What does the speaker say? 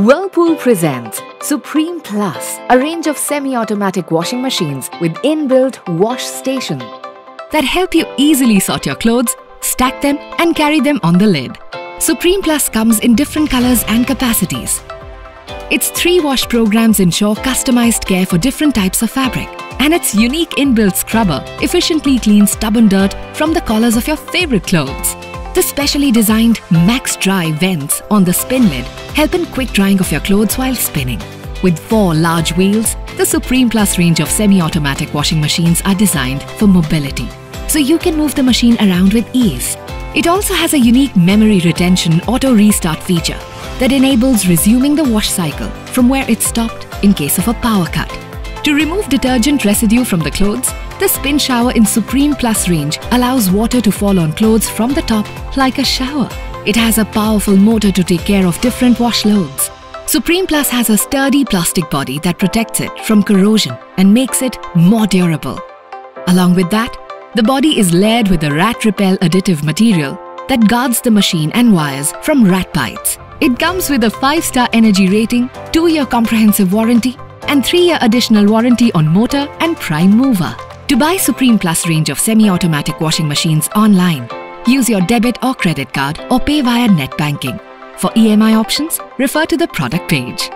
Whirlpool presents Supreme Plus, a range of semi-automatic washing machines with inbuilt wash station that help you easily sort your clothes, stack them and carry them on the lid. Supreme Plus comes in different colors and capacities. Its 3 wash programs ensure customized care for different types of fabric, and its unique inbuilt scrubber efficiently cleans stubborn dirt from the collars of your favorite clothes. The specially designed Max Dry vents on the spin lid help in quick drying of your clothes while spinning. With 4 large wheels, the Supreme Plus range of semi-automatic washing machines are designed for mobility, so you can move the machine around with ease. It also has a unique memory retention auto-restart feature that enables resuming the wash cycle from where it stopped in case of a power cut. To remove detergent residue from the clothes, the spin shower in Supreme Plus range allows water to fall on clothes from the top like a shower. It has a powerful motor to take care of different wash loads. Supreme Plus has a sturdy plastic body that protects it from corrosion and makes it more durable. Along with that, the body is layered with a rat repel additive material that guards the machine and wires from rat bites. It comes with a 5-star energy rating, 2-year comprehensive warranty and 3-year additional warranty on motor and prime mover. To buy Supreme Plus range of semi-automatic washing machines online, use your debit or credit card or pay via net banking. For EMI options, refer to the product page.